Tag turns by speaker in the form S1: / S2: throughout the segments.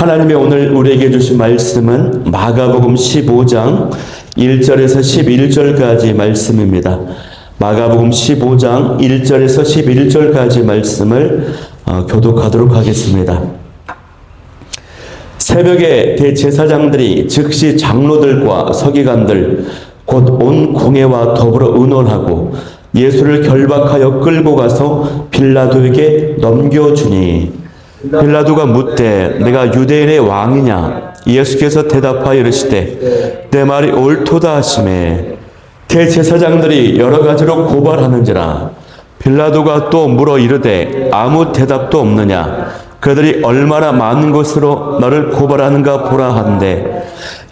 S1: 하나님의 오늘 우리에게 주신 말씀은 마가복음 15장 1절에서 11절까지 말씀입니다. 마가복음 15장 1절에서 11절까지 말씀을 교독하도록 하겠습니다. 새벽에 대제사장들이 즉시 장로들과 서기관들 곧 온 공회와 더불어 의논하고 예수를 결박하여 끌고 가서 빌라도에게 넘겨주니 빌라도가 묻되 내가 유대인의 왕이냐? 예수께서 대답하여 이르시되 내 말이 옳도다 하시매 대제사장들이 여러 가지로 고발하는지라. 빌라도가 또 물어 이르되 아무 대답도 없느냐? 그들이 얼마나 많은 것으로 너를 고발하는가 보라 한데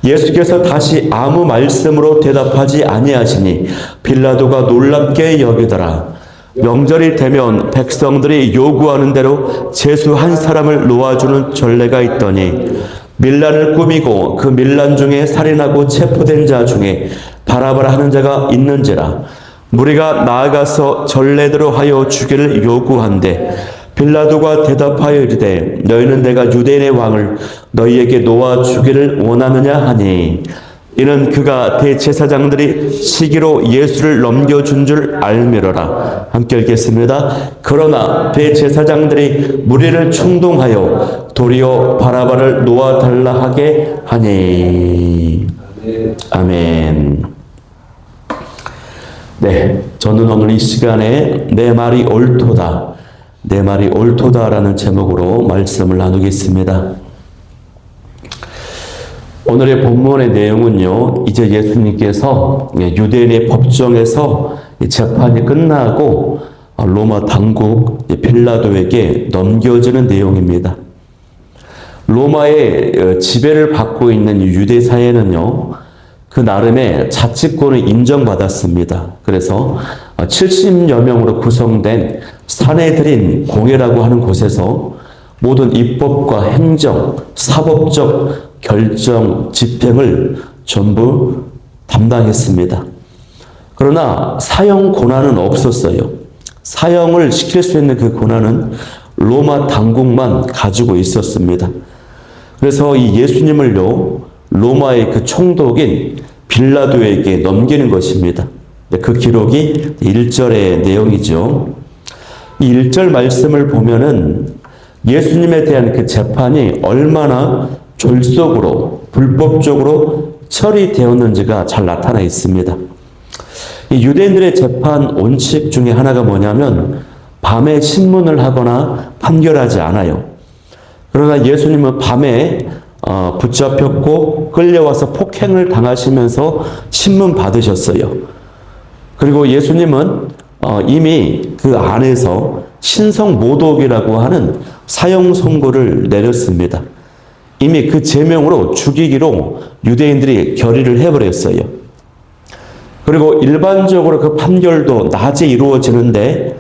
S1: 예수께서 다시 아무 말씀으로 대답하지 아니하시니 빌라도가 놀랍게 여기더라. 명절이 되면 백성들이 요구하는 대로 제수 한 사람을 놓아주는 전례가 있더니 밀란을 꾸미고 그 밀란 중에 살인하고 체포된 자 중에 바라바라 하는 자가 있는지라. 무리가 나아가서 전례대로 하여 주기를 요구한대 빌라도가 대답하여 이르되 너희는 내가 유대인의 왕을 너희에게 놓아 주기를 원하느냐 하니 이는 그가 대제사장들이 시기로 예수를 넘겨준 줄 알미러라. 함께 읽겠습니다. 그러나 대제사장들이 무리를 충동하여 도리어 바라바를 놓아달라 하게 하니. 아멘. 네, 저는 오늘 이 시간에 내 말이 옳도다, 내 말이 옳도다라는 제목으로 말씀을 나누겠습니다. 오늘의 본문의 내용은요, 이제 예수님께서 유대인의 법정에서 재판이 끝나고 로마 당국 빌라도에게 넘겨지는 내용입니다. 로마의 지배를 받고 있는 유대 사회는요, 그 나름의 자치권을 인정받았습니다. 그래서 70여 명으로 구성된 사내들인 공회라고 하는 곳에서 모든 입법과 행정, 사법적 결정, 집행을 전부 담당했습니다. 그러나 사형 권한은 없었어요. 사형을 시킬 수 있는 그 권한은 로마 당국만 가지고 있었습니다. 그래서 이 예수님을요, 로마의 그 총독인 빌라도에게 넘기는 것입니다. 그 기록이 1절의 내용이죠. 이 1절 말씀을 보면은 예수님에 대한 그 재판이 얼마나 졸속으로 불법적으로 처리되었는지가 잘 나타나 있습니다. 이 유대인들의 재판 원칙 중에 하나가 뭐냐면 밤에 신문을 하거나 판결하지 않아요. 그러나 예수님은 밤에 붙잡혔고 끌려와서 폭행을 당하시면서 신문 받으셨어요. 그리고 예수님은 이미 그 안에서 신성모독이라고 하는 사형 선고를 내렸습니다. 이미 그 제명으로 죽이기로 유대인들이 결의를 해버렸어요. 그리고 일반적으로 그 판결도 낮에 이루어지는데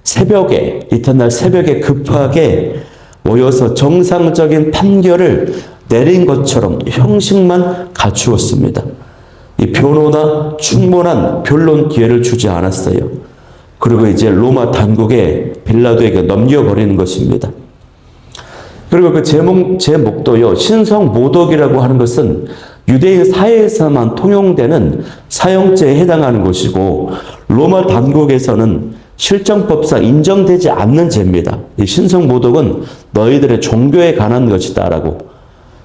S1: 새벽에, 이튿날 새벽에 급하게 모여서 정상적인 판결을 내린 것처럼 형식만 갖추었습니다. 이 변호나 충분한 변론 기회를 주지 않았어요. 그리고 이제 로마 당국에 빌라도에게 넘겨버리는 것입니다. 그리고 그 제목도요, 신성모독이라고 하는 것은 유대인 사회에서만 통용되는 사형죄에 해당하는 것이고 로마 당국에서는 실정법상 인정되지 않는 죄입니다. 이 신성모독은 너희들의 종교에 관한 것이다 라고.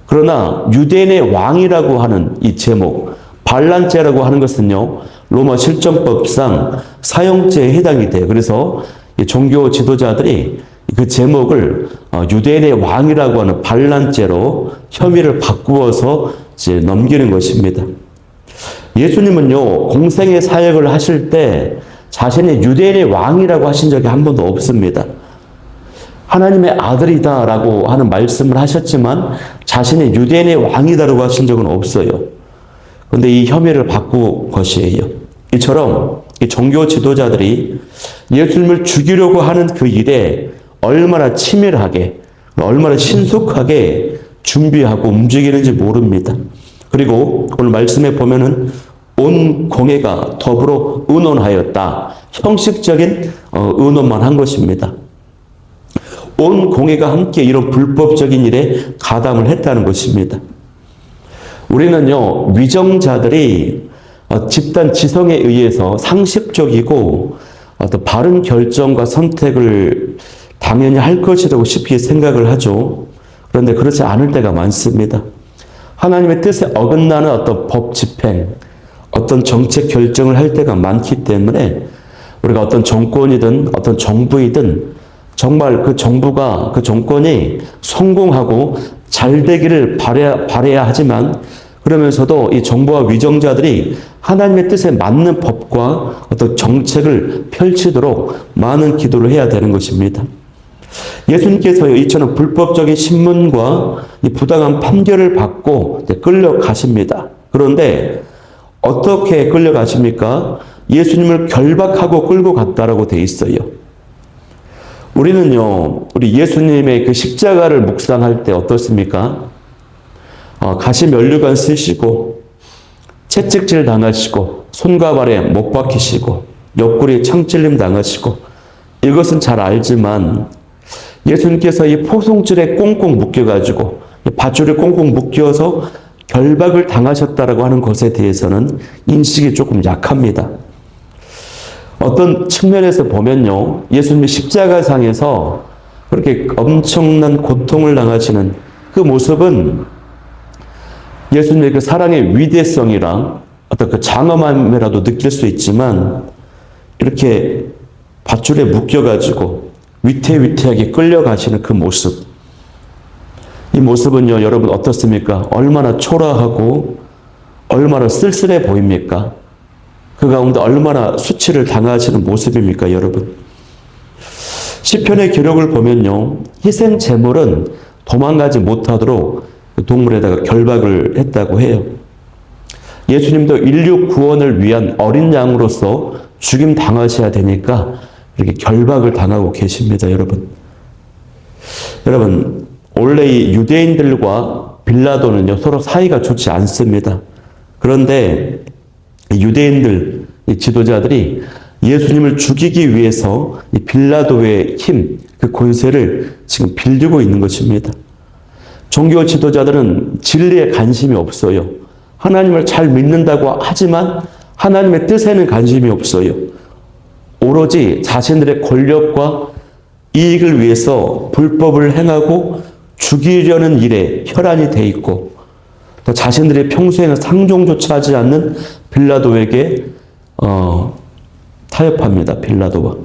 S1: 그러나 유대인의 왕이라고 하는 이 제목, 반란죄라고 하는 것은요, 로마 실정법상 사형죄에 해당이 돼요. 그래서 종교 지도자들이 그 제목을 유대인의 왕이라고 하는 반란죄로 혐의를 바꾸어서 이제 넘기는 것입니다. 예수님은요, 공생의 사역을 하실 때 자신이 유대인의 왕이라고 하신 적이 한 번도 없습니다. 하나님의 아들이다라고 하는 말씀을 하셨지만 자신이 유대인의 왕이다라고 하신 적은 없어요. 그런데 이 혐의를 바꾼 것이에요. 이처럼 이 종교 지도자들이 예수님을 죽이려고 하는 그 일에 얼마나 치밀하게, 얼마나 신속하게 준비하고 움직이는지 모릅니다. 그리고 오늘 말씀에 보면은 온 공회가 더불어 의논하였다. 형식적인 의논만 한 것입니다. 온 공회가 함께 이런 불법적인 일에 가담을 했다는 것입니다. 우리는요, 위정자들이 집단 지성에 의해서 상식적이고 어떤 바른 결정과 선택을 당연히 할 것이라고 쉽게 생각을 하죠. 그런데 그렇지 않을 때가 많습니다. 하나님의 뜻에 어긋나는 어떤 법 집행, 어떤 정책 결정을 할 때가 많기 때문에 우리가 어떤 정권이든 어떤 정부이든 정말 그 정부가, 그 정권이 성공하고 잘 되기를 바라야 하지만 그러면서도 이 정부와 위정자들이 하나님의 뜻에 맞는 법과 어떤 정책을 펼치도록 많은 기도를 해야 되는 것입니다. 예수님께서요, 이처럼 불법적인 신문과 이 부당한 판결을 받고 끌려가십니다. 그런데 어떻게 끌려가십니까? 예수님을 결박하고 끌고 갔다라고 돼 있어요. 우리는요, 우리 예수님의 그 십자가를 묵상할 때 어떻습니까? 가시 면류관 쓰시고, 채찍질 당하시고, 손과 발에 못 박히시고, 옆구리에 창찔림 당하시고, 이것은 잘 알지만, 예수님께서 이 포송줄에 꽁꽁 묶여가지고, 밧줄에 꽁꽁 묶여서 결박을 당하셨다라고 하는 것에 대해서는 인식이 조금 약합니다. 어떤 측면에서 보면요, 예수님이 십자가상에서 그렇게 엄청난 고통을 당하시는 그 모습은 예수님의 그 사랑의 위대성이랑 어떤 그 장엄함이라도 느낄 수 있지만 이렇게 밧줄에 묶여가지고 위태위태하게 끌려가시는 그 모습, 이 모습은요, 여러분 어떻습니까? 얼마나 초라하고 얼마나 쓸쓸해 보입니까? 그 가운데 얼마나 수치를 당하시는 모습입니까, 여러분? 시편의 기록을 보면요, 희생 제물은 도망가지 못하도록 동물에다가 결박을 했다고 해요. 예수님도 인류 구원을 위한 어린 양으로서 죽임 당하셔야 되니까 이렇게 결박을 당하고 계십니다, 여러분. 여러분, 원래 이 유대인들과 빌라도는요, 서로 사이가 좋지 않습니다. 그런데 유대인들, 이 지도자들이 예수님을 죽이기 위해서 이 빌라도의 힘, 그 권세를 지금 빌리고 있는 것입니다. 종교 지도자들은 진리에 관심이 없어요. 하나님을 잘 믿는다고 하지만 하나님의 뜻에는 관심이 없어요. 오로지 자신들의 권력과 이익을 위해서 불법을 행하고 죽이려는 일에 혈안이 돼 있고 또 자신들의 평소에는 상종조차 하지 않는 빌라도에게 타협합니다. 빌라도가.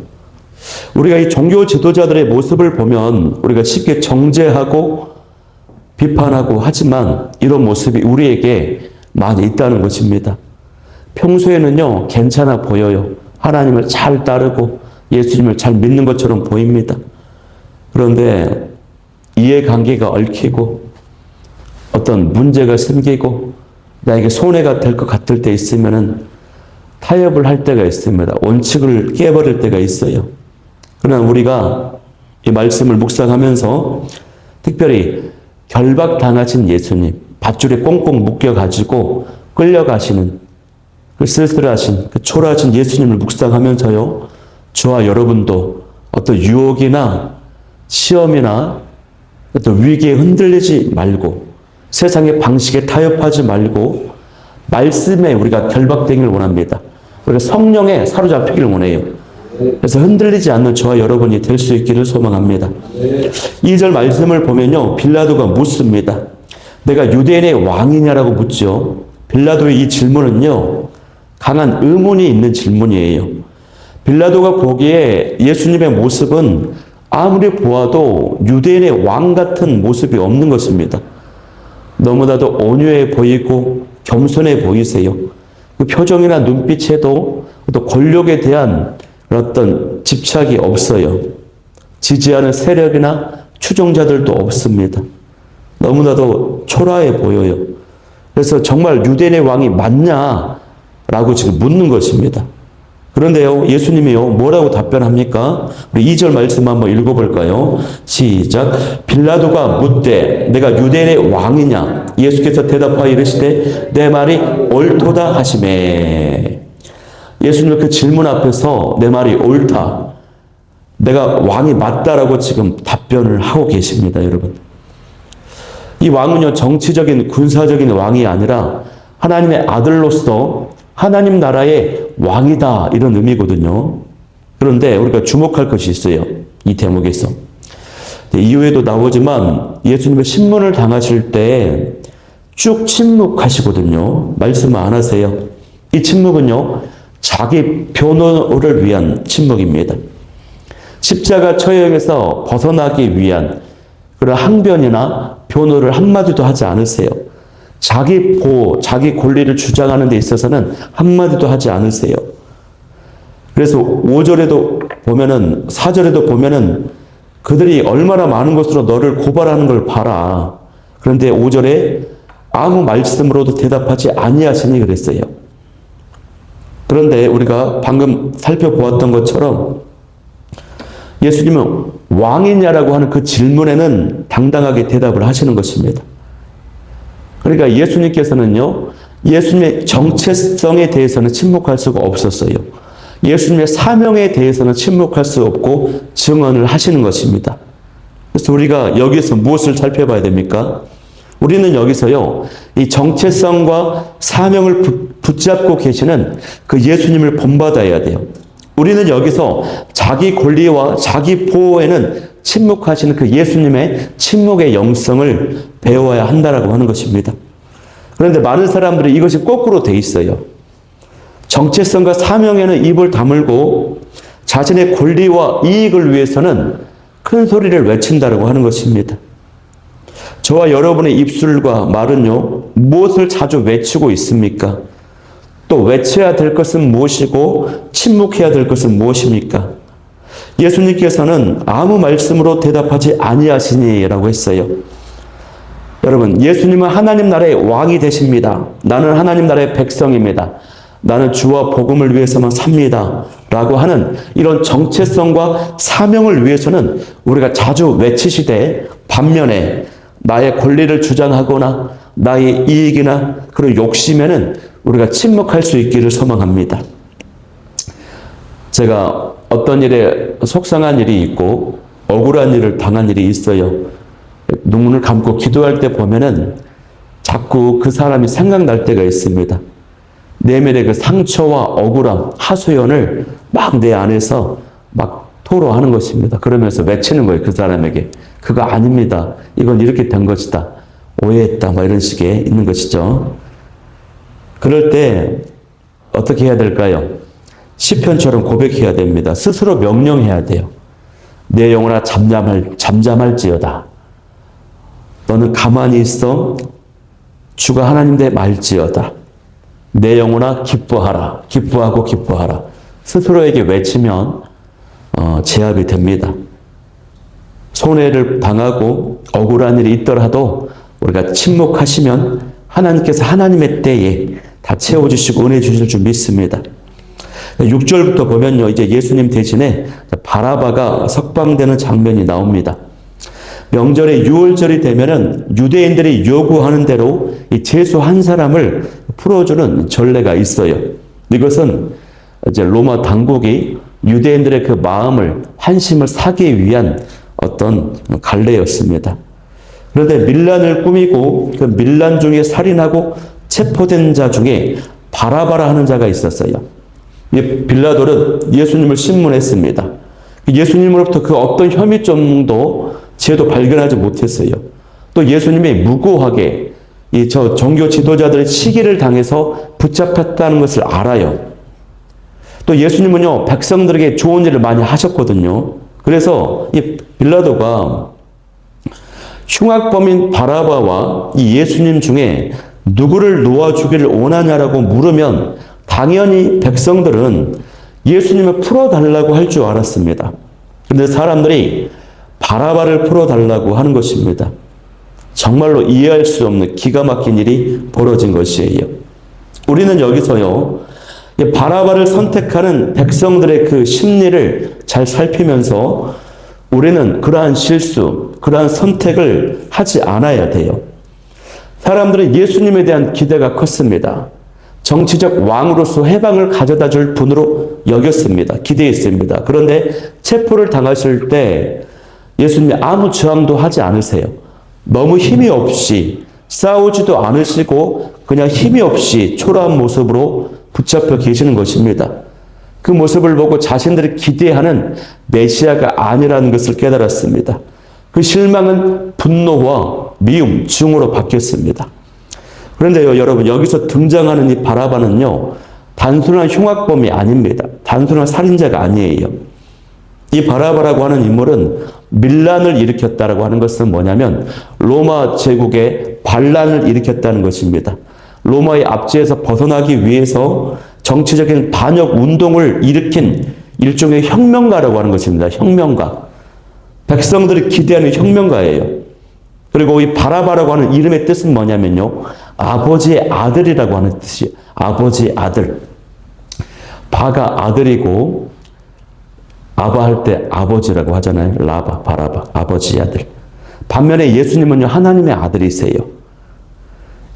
S1: 우리가 이 종교 지도자들의 모습을 보면 우리가 쉽게 정죄하고 비판하고 하지만 이런 모습이 우리에게 많이 있다는 것입니다. 평소에는요, 괜찮아 보여요. 하나님을 잘 따르고 예수님을 잘 믿는 것처럼 보입니다. 그런데 이해관계가 얽히고 어떤 문제가 생기고 나에게 손해가 될 것 같을 때 있으면은 타협을 할 때가 있습니다. 원칙을 깨버릴 때가 있어요. 그러나 우리가 이 말씀을 묵상하면서 특별히 결박당하신 예수님, 밧줄에 꽁꽁 묶여가지고 끌려가시는 그 쓸쓸하신, 그 초라하신 예수님을 묵상하면서요, 저와 여러분도 어떤 유혹이나 시험이나 어떤 위기에 흔들리지 말고 세상의 방식에 타협하지 말고 말씀에 우리가 결박되기를 원합니다. 우리가 성령에 사로잡히기를 원해요. 그래서 흔들리지 않는 저와 여러분이 될 수 있기를 소망합니다. 2절 말씀을 보면요, 빌라도가 묻습니다. 내가 유대인의 왕이냐라고 묻죠. 빌라도의 이 질문은요, 강한 의문이 있는 질문이에요. 빌라도가 보기에 예수님의 모습은 아무리 보아도 유대인의 왕 같은 모습이 없는 것입니다. 너무나도 온유해 보이고 겸손해 보이세요. 그 표정이나 눈빛에도 또 권력에 대한 어떤 집착이 없어요. 지지하는 세력이나 추종자들도 없습니다. 너무나도 초라해 보여요. 그래서 정말 유대인의 왕이 맞냐라고 지금 묻는 것입니다. 그런데요, 예수님이요, 뭐라고 답변합니까? 우리 2절 말씀 한번 읽어볼까요? 시작. 빌라도가 묻되 내가 유대인의 왕이냐? 예수께서 대답하여 이르시되 내 말이 옳도다 하시매. 예수님은 그 질문 앞에서 내 말이 옳다, 내가 왕이 맞다라고 지금 답변을 하고 계십니다, 여러분. 이 왕은요, 정치적인 군사적인 왕이 아니라 하나님의 아들로서 하나님 나라의 왕이다, 이런 의미거든요. 그런데 우리가 주목할 것이 있어요, 이 대목에서. 이후에도 나오지만 예수님의 신문을 당하실 때 쭉 침묵하시거든요. 말씀을 안 하세요. 이 침묵은요, 자기 변호를 위한 침묵입니다. 십자가 처형에서 벗어나기 위한 그런 항변이나 변호를 한마디도 하지 않으세요. 자기 보호, 자기 권리를 주장하는 데 있어서는 한마디도 하지 않으세요. 그래서 5절에도 보면은, 4절에도 보면은 그들이 얼마나 많은 것으로 너를 고발하는 걸 봐라. 그런데 5절에 아무 말씀으로도 대답하지 아니하시니 그랬어요. 그런데 우리가 방금 살펴보았던 것처럼 예수님은 왕이냐라고 하는 그 질문에는 당당하게 대답을 하시는 것입니다. 그러니까 예수님께서는요, 예수님의 정체성에 대해서는 침묵할 수가 없었어요. 예수님의 사명에 대해서는 침묵할 수 없고 증언을 하시는 것입니다. 그래서 우리가 여기서 무엇을 살펴봐야 됩니까? 우리는 여기서요, 이 정체성과 사명을 붙잡고 계시는 그 예수님을 본받아야 돼요. 우리는 여기서 자기 권리와 자기 보호에는 침묵하시는 그 예수님의 침묵의 영성을 배워야 한다라고 하는 것입니다. 그런데 많은 사람들이 이것이 거꾸로 돼 있어요. 정체성과 사명에는 입을 다물고 자신의 권리와 이익을 위해서는 큰 소리를 외친다라고 하는 것입니다. 저와 여러분의 입술과 말은요, 무엇을 자주 외치고 있습니까? 또 외쳐야 될 것은 무엇이고 침묵해야 될 것은 무엇입니까? 예수님께서는 아무 말씀으로 대답하지 아니하시니라고 했어요. 여러분, 예수님은 하나님 나라의 왕이 되십니다. 나는 하나님 나라의 백성입니다. 나는 주와 복음을 위해서만 삽니다. 라고 하는 이런 정체성과 사명을 위해서는 우리가 자주 외치시되, 반면에 나의 권리를 주장하거나 나의 이익이나 그런 욕심에는 우리가 침묵할 수 있기를 소망합니다. 제가 어떤 일에 속상한 일이 있고 억울한 일을 당한 일이 있어요. 눈을 감고 기도할 때 보면은 자꾸 그 사람이 생각날 때가 있습니다. 내면의 그 상처와 억울함, 하소연을 막 내 안에서 막 토로하는 것입니다. 그러면서 외치는 거예요, 그 사람에게. 그거 아닙니다. 이건 이렇게 된 것이다. 오해했다. 뭐 이런 식의 있는 것이죠. 그럴 때 어떻게 해야 될까요? 시편처럼 고백해야 됩니다. 스스로 명령해야 돼요. 내 영혼아 잠잠할지어다. 너는 가만히 있어. 주가 하나님 대 말지어다. 내 영혼아 기뻐하라. 기뻐하고 기뻐하라. 스스로에게 외치면 제압이 됩니다. 손해를 당하고 억울한 일이 있더라도 우리가 침묵하시면 하나님께서 하나님의 때에 다 채워주시고 은혜 주실 줄 믿습니다. 6절부터 보면요, 이제 예수님 대신에 바라바가 석방되는 장면이 나옵니다. 명절에 유월절이 되면은 유대인들이 요구하는 대로 이 죄수 한 사람을 풀어주는 전례가 있어요. 이것은 이제 로마 당국이 유대인들의 그 마음을, 환심을 사기 위한 어떤 갈래였습니다. 그런데 밀란을 꾸미고 그 밀란 중에 살인하고 체포된 자 중에 바라바라 하는 자가 있었어요. 빌라도는 예수님을 신문했습니다. 예수님으로부터 그 어떤 혐의점도 죄도 발견하지 못했어요. 또 예수님이 무고하게 저 종교 지도자들의 시기를 당해서 붙잡혔다는 것을 알아요. 또 예수님은요, 백성들에게 좋은 일을 많이 하셨거든요. 그래서 이 빌라도가 흉악범인 바라바와 이 예수님 중에 누구를 놓아주기를 원하냐라고 물으면 당연히 백성들은 예수님을 풀어달라고 할 줄 알았습니다. 그런데 사람들이 바라바를 풀어달라고 하는 것입니다. 정말로 이해할 수 없는 기가 막힌 일이 벌어진 것이에요. 우리는 여기서요, 바라바를 선택하는 백성들의 그 심리를 잘 살피면서 우리는 그러한 실수, 그러한 선택을 하지 않아야 돼요. 사람들은 예수님에 대한 기대가 컸습니다. 정치적 왕으로서 해방을 가져다 줄 분으로 여겼습니다. 기대했습니다. 그런데 체포를 당하실 때 예수님이 아무 저항도 하지 않으세요. 너무 힘이 없이 싸우지도 않으시고 그냥 힘이 없이 초라한 모습으로 붙잡혀 계시는 것입니다. 그 모습을 보고 자신들이 기대하는 메시아가 아니라는 것을 깨달았습니다. 그 실망은 분노와 미움, 증오로 바뀌었습니다. 그런데요, 여러분, 여기서 등장하는 이 바라바는요, 단순한 흉악범이 아닙니다. 단순한 살인자가 아니에요. 이 바라바라고 하는 인물은 밀란을 일으켰다라고 하는 것은 뭐냐면 로마 제국의 반란을 일으켰다는 것입니다. 로마의 압제에서 벗어나기 위해서 정치적인 반역 운동을 일으킨 일종의 혁명가라고 하는 것입니다. 혁명가. 백성들이 기대하는 혁명가예요. 그리고 이 바라바라고 하는 이름의 뜻은 뭐냐면요, 아버지의 아들이라고 하는 뜻이에요. 아버지의 아들. 바가 아들이고 아바 할 때 아버지라고 하잖아요. 라바, 바라바, 아버지의 아들. 반면에 예수님은요, 하나님의 아들이세요.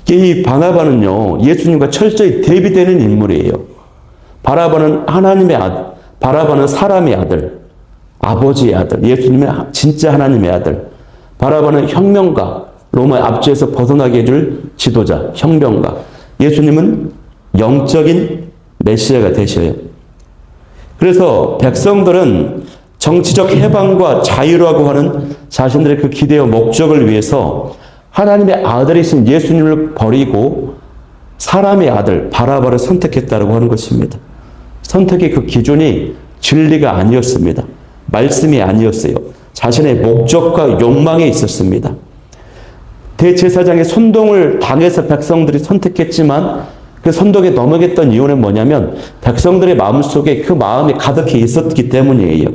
S1: 이 바나바는요, 예수님과 철저히 대비되는 인물이에요. 바라바는 하나님의 아들, 바라바는 사람의 아들, 아버지의 아들, 예수님은 진짜 하나님의 아들. 바라바는 혁명가, 로마의 압제에서 벗어나게 해줄 지도자, 혁명가. 예수님은 영적인 메시아가 되셔요. 그래서 백성들은 정치적 해방과 자유라고 하는 자신들의 그 기대와 목적을 위해서 하나님의 아들이신 예수님을 버리고 사람의 아들 바라바를 선택했다고 하는 것입니다. 선택의 그 기준이 진리가 아니었습니다. 말씀이 아니었어요. 자신의 목적과 욕망에 있었습니다. 대제사장의 선동을 당해서 백성들이 선택했지만 그 선동에 넘어갔던 이유는 뭐냐면 백성들의 마음속에 그 마음이 가득히 있었기 때문이에요.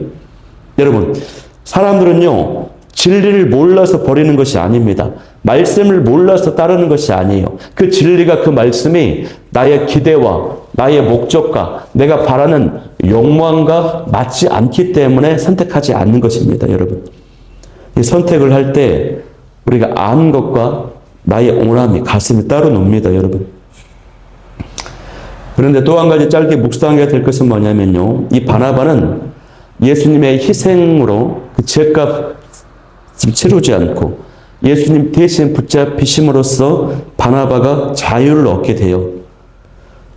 S1: 여러분, 사람들은요, 진리를 몰라서 버리는 것이 아닙니다. 말씀을 몰라서 따르는 것이 아니에요. 그 진리가, 그 말씀이 나의 기대와 나의 목적과 내가 바라는 욕망과 맞지 않기 때문에 선택하지 않는 것입니다, 여러분. 이 선택을 할 때 우리가 아는 것과 나의 온함이 가슴이 따로 놉니다, 여러분. 그런데 또 한 가지 짧게 묵상해야 될 것은 뭐냐면요, 이 바나바는 예수님의 희생으로 그 죄값을 치르지 않고 예수님 대신 붙잡히심으로써 바나바가 자유를 얻게 돼요.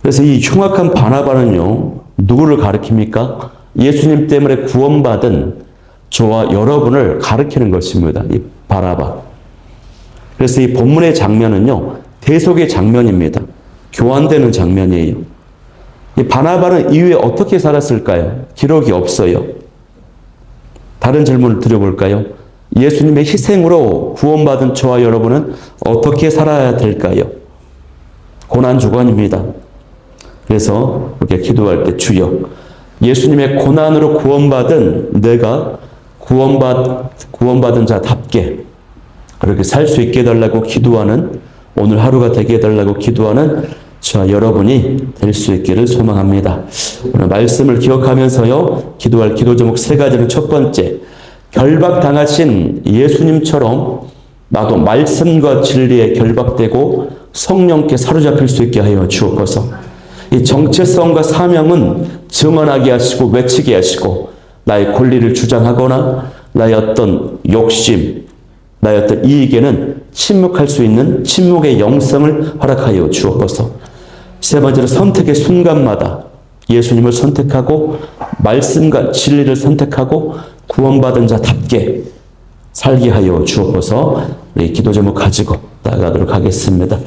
S1: 그래서 이 흉악한 바나바는요, 누구를 가리킵니까? 예수님 때문에 구원받은 저와 여러분을 가리키는 것입니다. 이 바나바. 그래서 이 본문의 장면은요, 대속의 장면입니다. 교환되는 장면이에요. 이 바나바는 이후에 어떻게 살았을까요? 기록이 없어요. 다른 질문을 드려볼까요? 예수님의 희생으로 구원받은 저와 여러분은 어떻게 살아야 될까요? 고난주간입니다. 그래서 이렇게 기도할 때 주여, 예수님의 고난으로 구원받은 내가 구원받은 자답게 그렇게 살 수 있게 해달라고 기도하는, 오늘 하루가 되게 해달라고 기도하는 저와 여러분이 될 수 있기를 소망합니다. 오늘 말씀을 기억하면서요, 기도할 기도 제목 세 가지는 첫 번째, 결박당하신 예수님처럼 나도 말씀과 진리에 결박되고 성령께 사로잡힐 수 있게 하여 주옵소서. 이 정체성과 사명은 증언하게 하시고 외치게 하시고 나의 권리를 주장하거나 나의 어떤 욕심, 나의 어떤 이익에는 침묵할 수 있는 침묵의 영성을 허락하여 주옵소서. 세 번째로 선택의 순간마다 예수님을 선택하고 말씀과 진리를 선택하고 구원받은 자답게 살게 하여 주옵소서. 우리 기도 제목 가지고 나아가도록 하겠습니다.